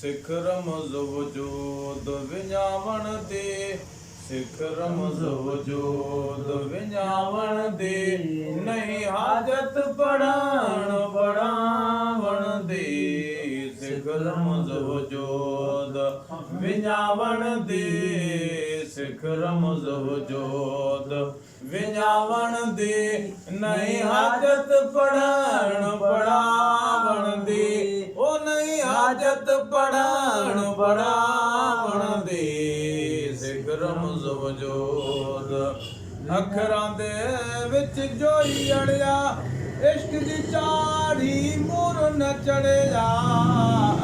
ਸਿੱਖ ਰਮਜ਼ ਵਜੂਦ ਵਿਣਾਵਣ ਦੇ, ਸਿੱਖ ਰਮਜ਼ ਵਜੂਦ ਵਿਣਾਵਣ ਦੇ, ਨਹੀਂ ਹਾਜਤ ਪੜਾਣ ਪੜਾਵਣ ਦੇ, ਸਿੱਖ ਰਮਜ਼ ਵਜੂਦ ਵਿਣਾਵਣ ਦੇ, ਸਿੱਖ ਰਮਜ਼ ਵਜੂਦ ਵਿਣਾਵਣ ਦੇ, ਨਹੀਂ ਹਾਜਤ ਪੜਾਣ ਪੜਾਵਣ ਦੇ, ਉਹ ਨਹੀਂ ਹਾਜਤ ਪੜਾਣ ਪੜਾਵਣ ਦੇ, ਸਿੱਖ ਰਮਜ਼ ਵਜੂਦ ਅੱਖਰਾਂ ਦੇ ਵਿੱਚ ਜੋਈ ਅੜਿਆ, ਇਸ਼ਕ ਦੀ ਚਾੜੀ ਮੂਰ ਨ ਚੜਿਆ,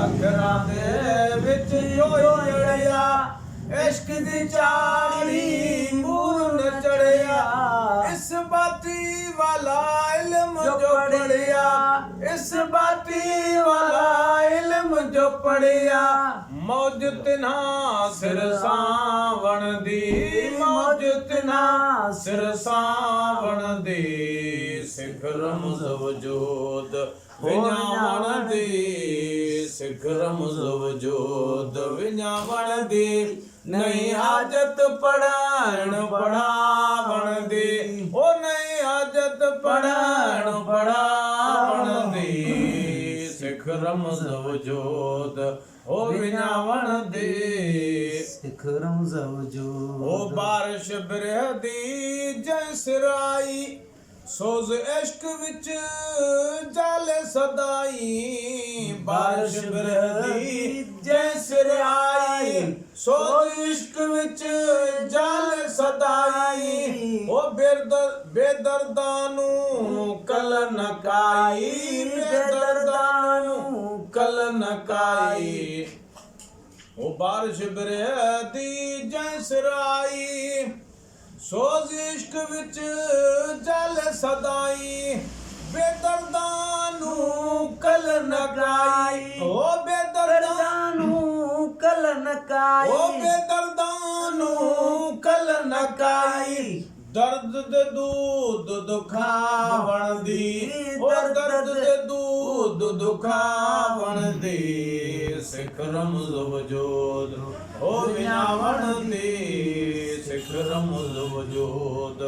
ਅੱਖਰਾਂ ਦੇ ਵਿੱਚ ਜੋਈ ਅੜਿਆ, ਇਸ਼ਕ ਦੀ ਚਾੜੀ ਮੂਰ ਨ ਚੜਿਆ, ਇਸ ਬਾਤੀ ਵਾਲਾ ਇਲਮ ਜੋ ਪੜਿਆ, ਇਸ ਬਾਤੀ ਵਾਲਾ ਇਲਮ ਜੋ ਪੜਿਆ, ਮੌਜ ਤਿਨਾ ਸਿਰ ਸਾਵਣ ਦੀ, ਮੌਜ ਤਿਨਾ ਸਿਰ ਸਾਵਣ ਦੇ, ਸਿੱਖ ਰਮਜ਼ ਵਜੂਦ ਵਿਣਾਵਣ ਦੇ, ਸਿੱਖ ਰਮਜ਼ ਵਜੂਦ ਵਿਣਾਵਣ ਦੇ, ਨਹੀਂ ਹਾਜਤ ਪੜਾਣ ਪੜਾਵਣ ਦੇ, ਉਹ ਨਹੀਂ ਹਾਜਤ ਪੜਾਣ ਪੜਾਵਣ ਦੇ, ਸਿੱਖ ਰਮਜ਼ ਵਜੂਦ ਉਹ ਵਿਣਾਵਣ ਦੇ, ਸਿੱਖ ਰਮਜ਼ ਵਜੂਦ। ਉਹ ਬਾਰਿਸ਼ ਬਿਰਹ ਦੀ ਜੈ ਸਿਰਾਈ, ਸੋਜ਼ ਇਸ਼ਕ ਵਿੱਚ ਜਾਲੇ ਸਦਾਈ, ਬਾਰਿਸ਼ ਬਿਰਹ ਦੀ ਜੈ ਸਿਰਾਈ, ਸੋਜ਼ ਇਸ਼ਕ ਵਿੱਚ ਜਾਲੇ ਸਦਾਈ, ਉਹ ਬੇਦਰਦਾਂ ਨੂੰ ਕਲ ਨਕਾਈ, ਬੇਦਰਦਾਂ ਨੂੰ ਕਲ ਨਕਾਈ, ਉਹ ਬਾਰਿਸ਼ ਬਿਰਹ ਦੀ ਜੈ ਸਿਰਾਈ, ਸੋਜ਼ ਇਸ਼ਕ ਵਿੱਚ ਜਲ ਸਦਾਈ, ਬੇਦਰਦਾਂ ਨੂੰ ਕਲ ਨਕਾਈ, ਉਹ ਬੇਦਰਦਾਂ ਨੂੰ ਕਲ ਨਕਾਈ, ਉਹ ਬੇਦਰਦਾਂ ਨੂੰ ਕਲ ਨਕਾਈ, ਦਰਦ ਦੇ ਦੂਧ ਦੁਖਾਵਣ ਦੀ, ਉਹ ਦਰਦ ਦੇ ਦੂਧ ਦੁਖਾਵਣ ਦੇ, ਸਿੱਖ ਰਮਜ਼ ਵਜੂਦ ਉਹ ਵਿਣਾਵਣ ਦੇ, ਸਿੱਖ ਰਮਜ਼ ਵਜੂਦ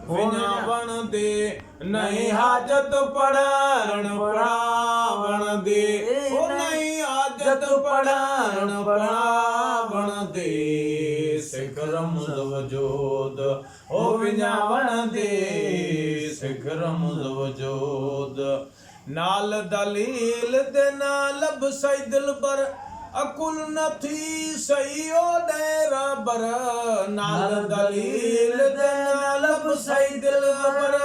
ਵਿਣਾਵਣ ਦੇ, ਨਹੀਂ ਹਾਜਤ ਪੜਾਣ ਪੜਾਵਣ ਦੇ, ਉਹ ਨਹੀਂ ਹਾਜਤ ਪੜਾਣ ਪੜਾਵਣ ਦੇ, ਸਿੱਖ ਰਮਜ਼ ਵਜੂਦ ਉਹ ਵਿਣਾਵਣ ਦੇ, ਸਿੱਖ ਰਮਜ਼ ਵਜੂਦ। ਨਾਲ ਦਲੀਲ ਦੇ ਨਾਲ ਲੱਭ ਸਈ ਦਿਲਬਰ, ਅਕੁਲ ਨਥੀ ਸਈ ਉਹ ਡੇਰਾ ਬਰ, ਨਾਲ ਦਲੀਲ ਦੇ ਨਾਲ ਲੱਭ ਸਈ ਦਿਲਬਰ,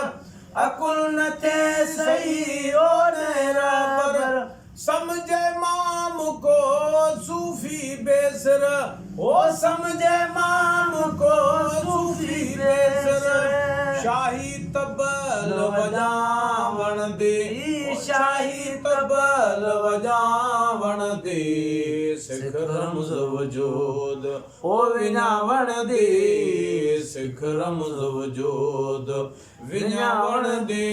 ਅਕੁਲ ਨਥੇ ਸਈ ਉਹ ਡੇਰਾ ਬਰ, ਸਮਝੇ ਮਾਮ ਕੋ सूफी बेसर, ओ समझे माम को सूफी बेसर, शाही तबल वजावण दे, शाही तबल वजावण दे, सिख रमज़ वजूद ओ विनावण दे, सिख रमज़ वजूद विनावण दे,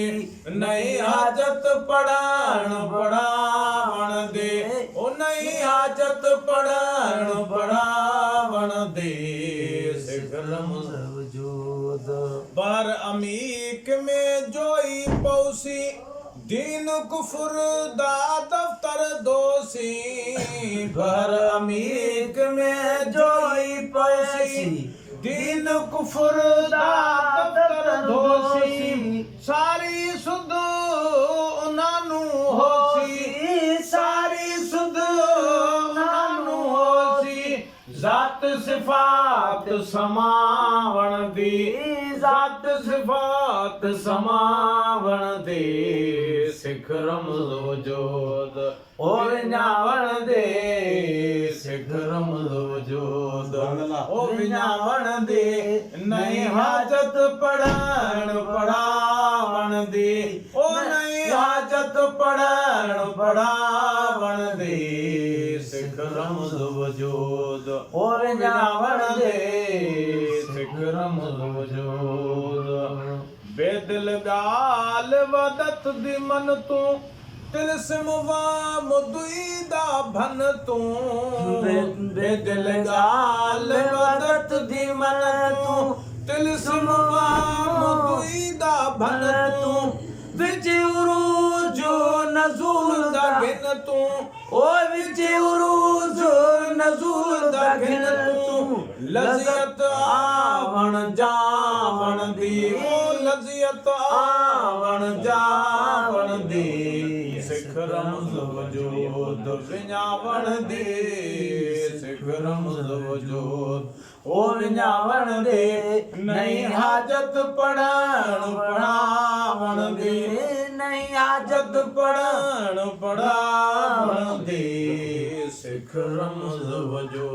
नहीं हाजत पढ़ाण पढ़ावण दे, ओ नहीं हाजत पढ़ाण पढ़ावण दे, सिख रमज़ वजूद। बार अमीक में जोई पौसी, दीन कुफर दा दफ्तर दोसी, बार अमीक में जोई पौसी, दीन कुफर दा दफ्तर दोसी, सारी सुध उन्हां नूं होसी, सारी सुध उन्हां नूं होसी, ज़ात सिफ़ात समावण दी, ज़ात सिफ़ात समावण दे, सिख रमज़ वजूद ओ विञावण दे, सिख रमज़ वजूद ओ विञावण दे, नहीं हाजत पढ़ाण पढ़ावण दे, ओ नहीं हाजत पढ़ाण पढ़ावण दे, सिख रमज़ वजूद ओ विञावण दे, सिख रमज़ वजूद। बेदिल गाल वदत दी मन तू ਤਿਲਸਮ ਵਾ ਮੁਦਈ ਦਾ ਭਨ ਤੂੰ ਬੇਦਿਲ ਗਾਲ ਵਦਤ ਦੀ ਮਨ ਤੂੰ ਤਿਲਸਮ ਵਾ ਮੁਦਈ ਦਾ ਭਨ ਤੂੰ ਵਿੱਚ ਉਰੂਜ ਨਜ਼ੂਲ ਦਾ ਗਿਨ ਤੂੰ ਓ ਵਿੱਚ ਉਰੂਜ ਨਜ਼ੂਲ ਦਾ ਗਿਨ ਤੂੰ ਲਜ਼ੀਅਤ ਆਵਣ ਜਾਵਣ ਦੀ ਓ ਲਜ਼ੀਅਤ ਆਵਣ ਜਾਵਣ ਦੀ ਸਿੱਖ ਰਮਜ਼ ਵਜੂਦ ਵਿਣਾਵਣ ਦੀ ਸਿੱਖ ਰਮਜ਼ ਵਜੂਦ ਓ ਵਿਣਾਵਣ ਦੇ ਨਹੀਂ ਹਾਜਤ ਪੜਾਵਣ ਦੀ ਨਹੀਂ ਹਾਜਤ ਪੜਾਵਣ ਦੀ ਸਿੱਖ ਰਮਜ਼ ਵਜੂਦ